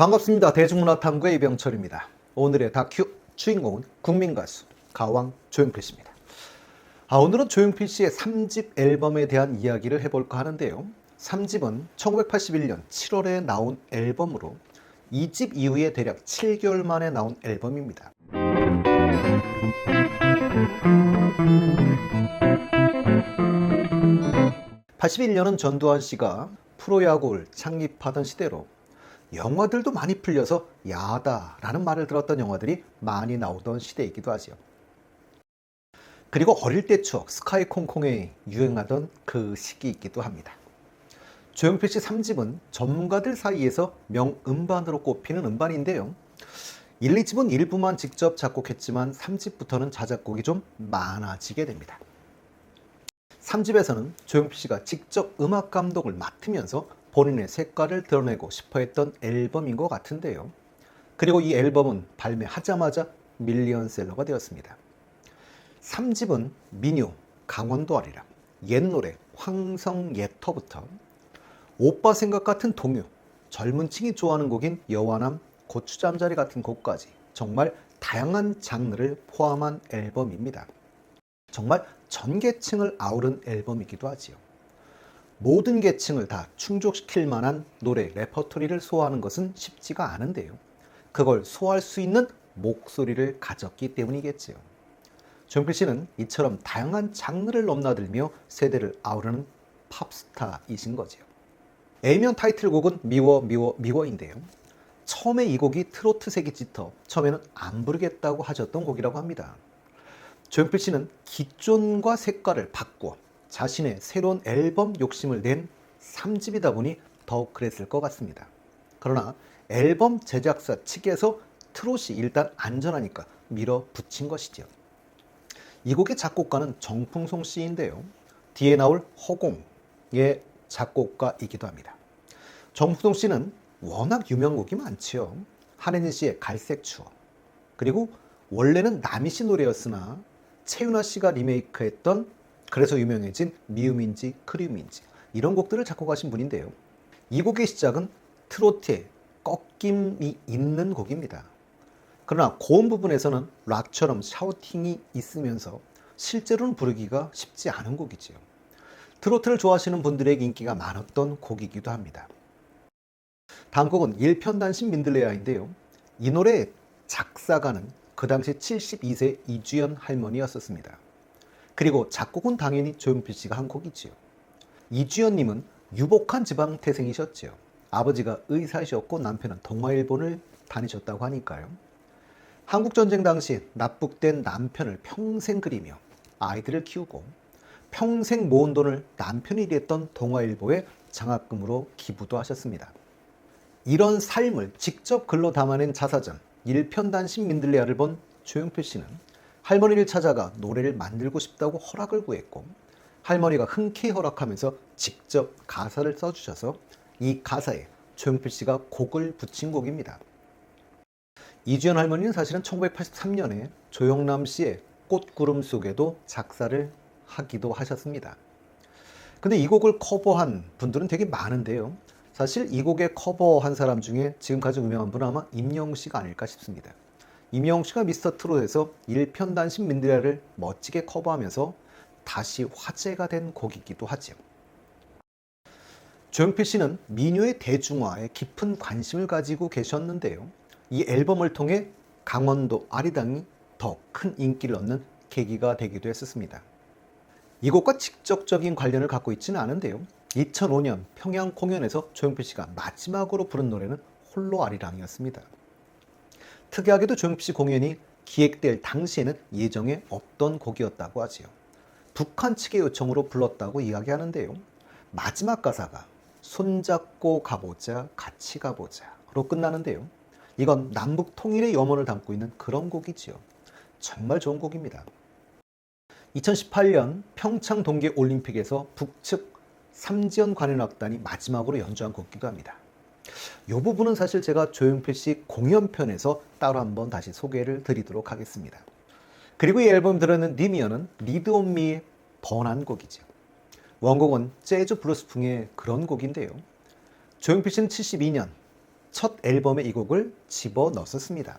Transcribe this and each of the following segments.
반갑습니다. 대중문화탐구의 이병철입니다. 오늘의 다큐 주인공은 국민가수 가왕 조용필 씨입니다. 오늘은 조용필 씨의 3집 앨범에 대한 이야기를 해볼까 하는데요. 3집은 1981년 7월에 나온 앨범으로 2집 이후에 대략 7개월 만에 나온 앨범입니다. 81년은 전두환 씨가 프로야구를 창립하던 시대로 영화들도 많이 풀려서 야하다라는 말을 들었던 영화들이 많이 나오던 시대이기도 하죠. 그리고 어릴 때 추억 스카이 콩콩에 유행하던 그 시기이기도 합니다. 조용필 씨 3집은 전문가들 사이에서 명음반으로 꼽히는 음반인데요. 1, 2집은 일부만 직접 작곡했지만 3집부터는 자작곡이 좀 많아지게 됩니다. 3집에서는 조용필 씨가 직접 음악 감독을 맡으면서 본인의 색깔을 드러내고 싶어 했던 앨범인 것 같은데요. 그리고 이 앨범은 발매하자마자 밀리언셀러가 되었습니다. 3집은 민요, 강원도 아리랑, 옛노래, 황성예터부터 오빠 생각 같은 동요, 젊은 층이 좋아하는 곡인 여와남, 고추잠자리 같은 곡까지 정말 다양한 장르를 포함한 앨범입니다. 정말 전 계층을 아우른 앨범이기도 하지요. 모든 계층을 다 충족시킬 만한 노래 레퍼토리를 소화하는 것은 쉽지가 않은데요. 그걸 소화할 수 있는 목소리를 가졌기 때문이겠지요. 조용필 씨는 이처럼 다양한 장르를 넘나들며 세대를 아우르는 팝스타이신 거지요. A면 타이틀곡은 미워 미워 미워인데요. 처음에 이 곡이 트로트색이 짙어 처음에는 안 부르겠다고 하셨던 곡이라고 합니다. 조용필 씨는 기존과 색깔을 바꿔 자신의 새로운 앨범 욕심을 낸 3집이다 보니 더 그랬을 것 같습니다. 그러나 앨범 제작사 측에서 트롯이 일단 안전하니까 밀어붙인 것이죠. 이 곡의 작곡가는 정풍송 씨인데요. 뒤에 나올 허공의 작곡가이기도 합니다. 정풍송 씨는 워낙 유명한 곡이 많지요. 한혜진 씨의 갈색 추억, 그리고 원래는 남희 씨 노래였으나 채윤아 씨가 리메이크했던 그래서 유명해진 미움인지 크림인지 이런 곡들을 작곡하신 분인데요. 이 곡의 시작은 트로트에 꺾임이 있는 곡입니다. 그러나 고음 부분에서는 락처럼 샤우팅이 있으면서 실제로는 부르기가 쉽지 않은 곡이지요. 트로트를 좋아하시는 분들에게 인기가 많았던 곡이기도 합니다. 다음 곡은 일편단심 민들레야인데요. 이 노래의 작사가는 그 당시 72세 이주연 할머니였었습니다. 그리고 작곡은 당연히 조용필 씨가 한 곡이지요. 이주연님은 유복한 지방 태생이셨지요. 아버지가 의사셨고 남편은 동아일본을 다니셨다고 하니까요. 한국전쟁 당시 납북된 남편을 평생 그리며 아이들을 키우고 평생 모은 돈을 남편이 일했던 동아일보에 장학금으로 기부도 하셨습니다. 이런 삶을 직접 글로 담아낸 자사전 일편단심 민들레야를 본 조용필 씨는 할머니를 찾아가 노래를 만들고 싶다고 허락을 구했고 할머니가 흔쾌히 허락하면서 직접 가사를 써주셔서 이 가사에 조용필 씨가 곡을 붙인 곡입니다. 이주연 할머니는 사실은 1983년에 조영남 씨의 꽃구름 속에도 작사를 하기도 하셨습니다. 근데 이 곡을 커버한 분들은 되게 많은데요. 사실 이 곡에 커버한 사람 중에 지금 가장 유명한 분은 아마 임영웅 씨가 아닐까 싶습니다. 임영웅 씨가 미스터 트롯에서 일편단심 민들레야를 멋지게 커버하면서 다시 화제가 된 곡이기도 하죠. 조용필 씨는 민요의 대중화에 깊은 관심을 가지고 계셨는데요. 이 앨범을 통해 강원도 아리랑이 더 큰 인기를 얻는 계기가 되기도 했었습니다. 이 곡과 직접적인 관련을 갖고 있지는 않은데요. 2005년 평양 공연에서 조용필 씨가 마지막으로 부른 노래는 홀로 아리랑이었습니다. 특이하게도 조용필 씨 공연이 기획될 당시에는 예정에 없던 곡이었다고 하지요. 북한 측의 요청으로 불렀다고 이야기하는데요. 마지막 가사가 손잡고 가보자 같이 가보자로 끝나는데요. 이건 남북 통일의 염원을 담고 있는 그런 곡이지요. 정말 좋은 곡입니다. 2018년 평창 동계올림픽에서 북측 삼지연 관현악단이 마지막으로 연주한 곡이기도 합니다. 이 부분은 사실 제가 조용필 씨 공연편에서 따로 한번 다시 소개를 드리도록 하겠습니다. 그리고 이 앨범 들어있는 니미어는 리드 온 미의 번안 곡이죠. 원곡은 재즈 블루스풍의 그런 곡인데요. 조용필 씨는 72년 첫 앨범에 이 곡을 집어넣었습니다.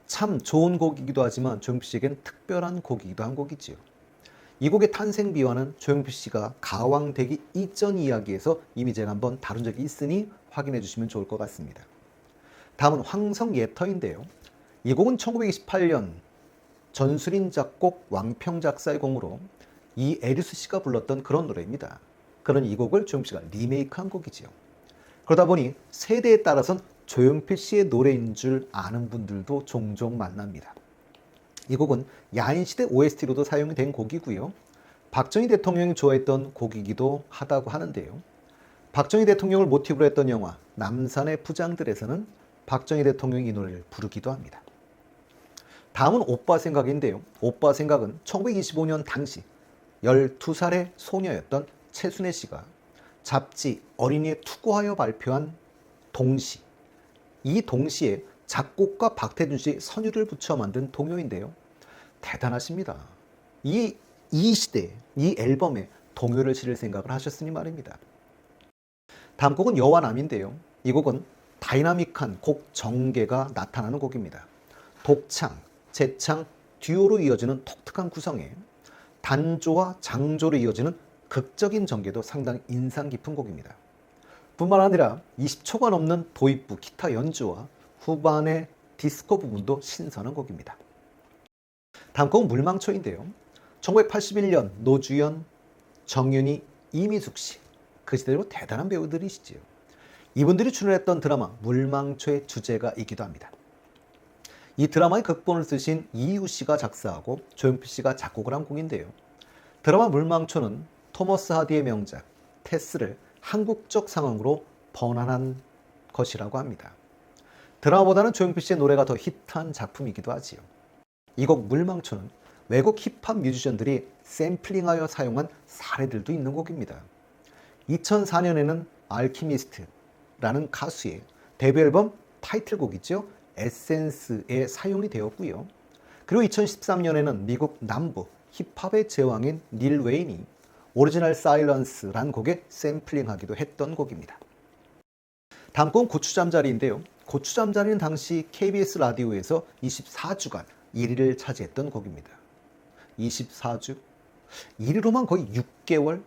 참 좋은 곡이기도 하지만 조용필 씨에겐 특별한 곡이기도 한 곡이지요. 이 곡의 탄생 비화는 조용필 씨가 가왕되기 이전 이야기에서 이미 제가 한번 다룬 적이 있으니 확인해 주시면 좋을 것 같습니다. 다음은 황성예터인데요. 이 곡은 1928년 전수린 작곡 왕평 작사의 곡으로 이에리스 씨가 불렀던 그런 노래입니다. 그런 이 곡을 조용필 씨가 리메이크한 곡이지요. 그러다 보니 세대에 따라선 조용필 씨의 노래인 줄 아는 분들도 종종 만납니다. 이 곡은 야인시대 OST로도 사용이 된 곡이고요. 박정희 대통령이 좋아했던 곡이기도 하다고 하는데요. 박정희 대통령을 모티브로 했던 영화 남산의 부장들에서는 박정희 대통령이 이 노래를 부르기도 합니다. 다음은 오빠 생각인데요. 오빠 생각은 1925년 당시 12살의 소녀였던 최순애 씨가 잡지 어린이에 투고하여 발표한 동시, 이 동시에 작곡가 박태준 씨 선율을 붙여 만든 동요인데요. 대단하십니다. 이 시대에, 이 앨범에 동요를 실을 생각을 하셨으니 말입니다. 다음 곡은 여와남인데요. 이 곡은 다이나믹한 곡 전개가 나타나는 곡입니다. 독창, 재창, 듀오로 이어지는 독특한 구성에 단조와 장조로 이어지는 극적인 전개도 상당히 인상 깊은 곡입니다. 뿐만 아니라 20초가 넘는 도입부 기타 연주와 후반의 디스코 부분도 신선한 곡입니다. 다음 곡은 물망초인데요. 1981년 노주현, 정윤희, 이미숙 씨, 그 시대로 대단한 배우들이시지요. 이분들이 출연했던 드라마 물망초의 주제가이기도 합니다. 이 드라마의 극본을 쓰신 이유 씨가 작사하고 조용필 씨가 작곡을 한 곡인데요. 드라마 물망초는 토머스 하디의 명작 테스를 한국적 상황으로 번안한 것이라고 합니다. 드라마보다는 조용필 씨의 노래가 더 히트한 작품이기도 하지요. 이 곡 물망초는 외국 힙합 뮤지션들이 샘플링하여 사용한 사례들도 있는 곡입니다. 2004년에는 알키미스트라는 가수의 데뷔 앨범 타이틀곡이죠. 에센스에 사용이 되었고요. 그리고 2013년에는 미국 남부 힙합의 제왕인 닐 웨인이 오리지널 사일런스라는 곡에 샘플링하기도 했던 곡입니다. 다음 곡은 고추잠자리인데요. 고추잠자리는 당시 KBS 라디오에서 24주간 1위를 차지했던 곡입니다. 24주? 1위로만 거의 6개월,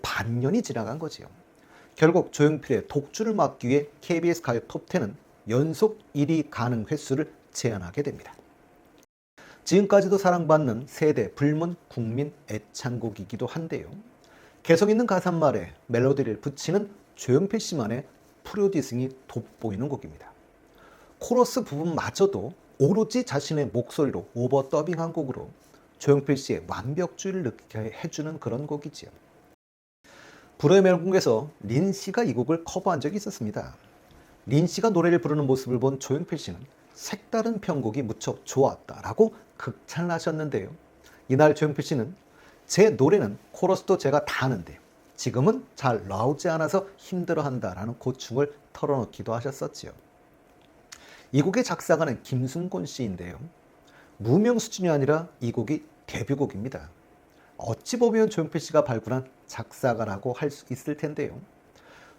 반년이 지나간 거지요. 결국 조용필의 독주를 막기 위해 KBS 가요 톱10은 연속 1위 가능 횟수를 제한하게 됩니다. 지금까지도 사랑받는 세대 불문 국민 애창곡이기도 한데요. 개성 있는 가사말에 멜로디를 붙이는 조용필 씨만의 프로듀싱이 돋보이는 곡입니다. 코러스 부분마저도 오로지 자신의 목소리로 오버 더빙한 곡으로 조용필 씨의 완벽주의를 느끼게 해주는 그런 곡이지요. 불후의 멜공에서 린 씨가 이 곡을 커버한 적이 있었습니다. 린 씨가 노래를 부르는 모습을 본 조용필 씨는 색다른 편곡이 무척 좋았다라고 극찬을 하셨는데요. 이날 조용필 씨는 제 노래는 코러스도 제가 다 하는데 지금은 잘 나오지 않아서 힘들어한다라는 고충을 털어놓기도 하셨었지요. 이 곡의 작사가는 김순곤 씨인데요. 무명 수준이 아니라 이 곡이 데뷔곡입니다. 어찌 보면 조용필 씨가 발굴한 작사가라고 할 수 있을 텐데요.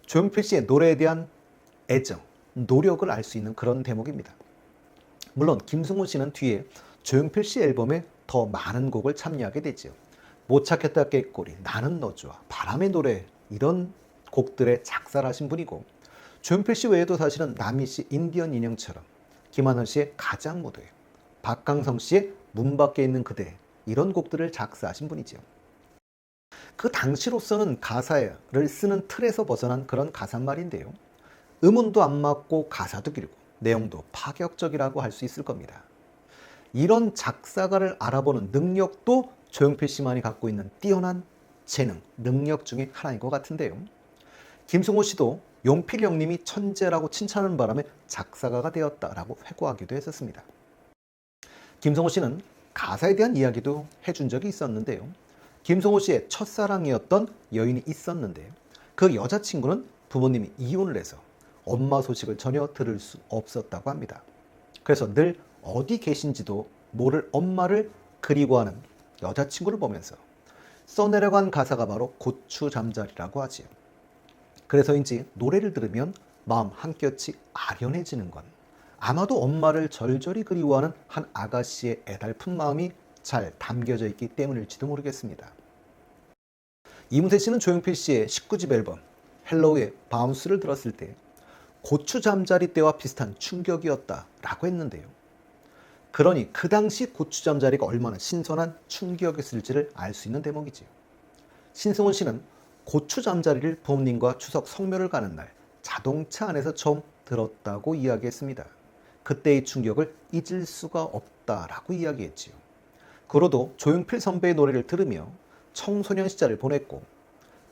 조용필 씨의 노래에 대한 애정, 노력을 알 수 있는 그런 대목입니다. 물론 김승훈 씨는 뒤에 조용필 씨 앨범에 더 많은 곡을 참여하게 되죠. 못 찾겠다 깨꼬리, 나는 너 좋아, 바람의 노래 이런 곡들의 작사를 하신 분이고 조용필 씨 외에도 사실은 남희 씨 인디언 인형처럼 김하늘 씨의 가장 무대, 박강성 씨의 문 밖에 있는 그대 이런 곡들을 작사하신 분이죠. 그 당시로서는 가사를 쓰는 틀에서 벗어난 그런 가사말인데요. 음운도 안 맞고 가사도 길고 내용도 파격적이라고 할 수 있을 겁니다. 이런 작사가를 알아보는 능력도 조용필 씨만이 갖고 있는 뛰어난 재능, 능력 중에 하나인 것 같은데요. 김승호 씨도 용필 형님이 천재라고 칭찬하는 바람에 작사가가 되었다라고 회고하기도 했었습니다. 김승호 씨는 가사에 대한 이야기도 해준 적이 있었는데요. 김승호 씨의 첫사랑이었던 여인이 있었는데 그 여자친구는 부모님이 이혼을 해서 엄마 소식을 전혀 들을 수 없었다고 합니다. 그래서 늘 어디 계신지도 모를 엄마를 그리워하는 여자친구를 보면서 써내려간 가사가 바로 고추 잠자리라고 하지요. 그래서인지 노래를 들으면 마음 한결씩 아련해지는 건 아마도 엄마를 절절히 그리워하는 한 아가씨의 애달픈 마음이 잘 담겨져 있기 때문일지도 모르겠습니다. 이문세 씨는 조용필 씨의 19집 앨범 헬로우의 바운스를 들었을 때 고추 잠자리 때와 비슷한 충격이었다라고 했는데요. 그러니 그 당시 고추 잠자리가 얼마나 신선한 충격이었을지를 알 수 있는 대목이지요. 신승훈 씨는 고추 잠자리를 부모님과 추석 성묘를 가는 날 자동차 안에서 처음 들었다고 이야기했습니다. 그때의 충격을 잊을 수가 없다라고 이야기했지요. 그로도 조용필 선배의 노래를 들으며 청소년 시절을 보냈고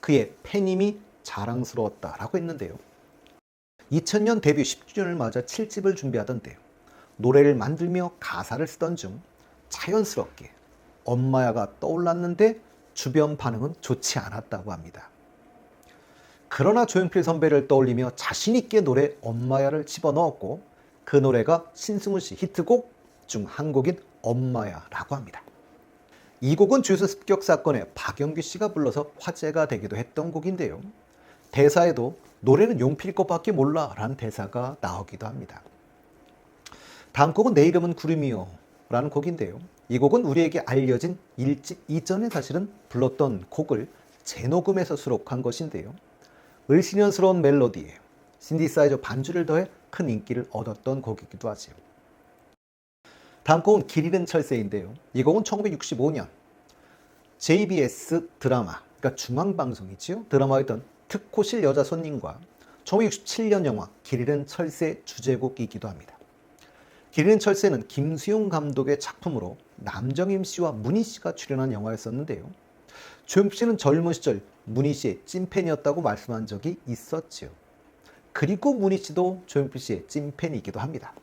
그의 팬임이 자랑스러웠다라고 했는데요. 2000년 데뷔 10주년을 맞아 7집을 준비하던데요. 노래를 만들며 가사를 쓰던 중 자연스럽게 엄마야가 떠올랐는데 주변 반응은 좋지 않았다고 합니다. 그러나 조용필 선배를 떠올리며 자신있게 노래 엄마야를 집어넣었고 그 노래가 신승훈 씨 히트곡 중 한 곡인 엄마야라고 합니다. 이 곡은 주유소 습격 사건에 박영규 씨가 불러서 화제가 되기도 했던 곡인데요. 대사에도 노래는 용필 것밖에 몰라 라는 대사가 나오기도 합니다. 다음 곡은 내 이름은 구름이요 라는 곡인데요. 이 곡은 우리에게 알려진 1집 이전에 사실은 불렀던 곡을 재녹음해서 수록한 것인데요. 을씨년스러운 멜로디에 신디사이저 반주를 더해 큰 인기를 얻었던 곡이기도 하지요. 다음 곡은 길 잃은 철새인데요. 이 곡은 1965년 JBS 드라마, 그러니까 중앙방송이지요. 드라마였던 특호실 여자 손님과 1967년 영화 길 잃은 철새 주제곡이기도 합니다. 길 잃은 철새는 김수용 감독의 작품으로 남정임 씨와 문희 씨가 출연한 영화였었는데요. 조용필 씨는 젊은 시절 문희 씨의 찐팬이었다고 말씀한 적이 있었지요. 그리고 문희 씨도 조용필 씨의 찐팬이기도 합니다.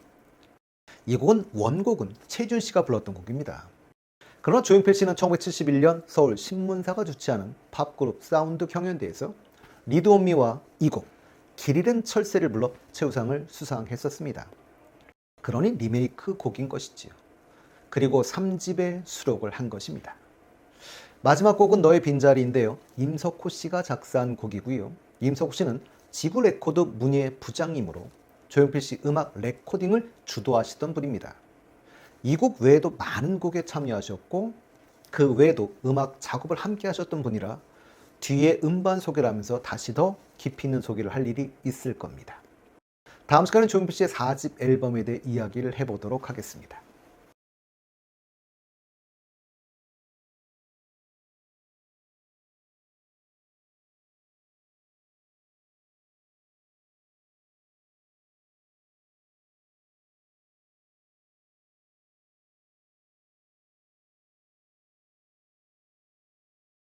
이 곡은 원곡은 최준 씨가 불렀던 곡입니다. 그러나 조용필 씨는 1971년 서울 신문사가 주최하는 팝그룹 사운드 경연대회에서 리드 온 미와 이 곡 길 잃은 철새를 불러 최우상을 수상했었습니다. 그러니 리메이크 곡인 것이지요. 그리고 3집에 수록을 한 것입니다. 마지막 곡은 너의 빈자리인데요. 임석호 씨가 작사한 곡이고요. 임석호 씨는 지구 레코드 문예 부장이므로 조용필 씨 음악 레코딩을 주도하시던 분입니다. 이 곡 외에도 많은 곡에 참여하셨고 그 외에도 음악 작업을 함께 하셨던 분이라 뒤에 음반 소개를 하면서 다시 더 깊이 있는 소개를 할 일이 있을 겁니다. 다음 시간은 조용필 씨의 4집 앨범에 대해 이야기를 해보도록 하겠습니다.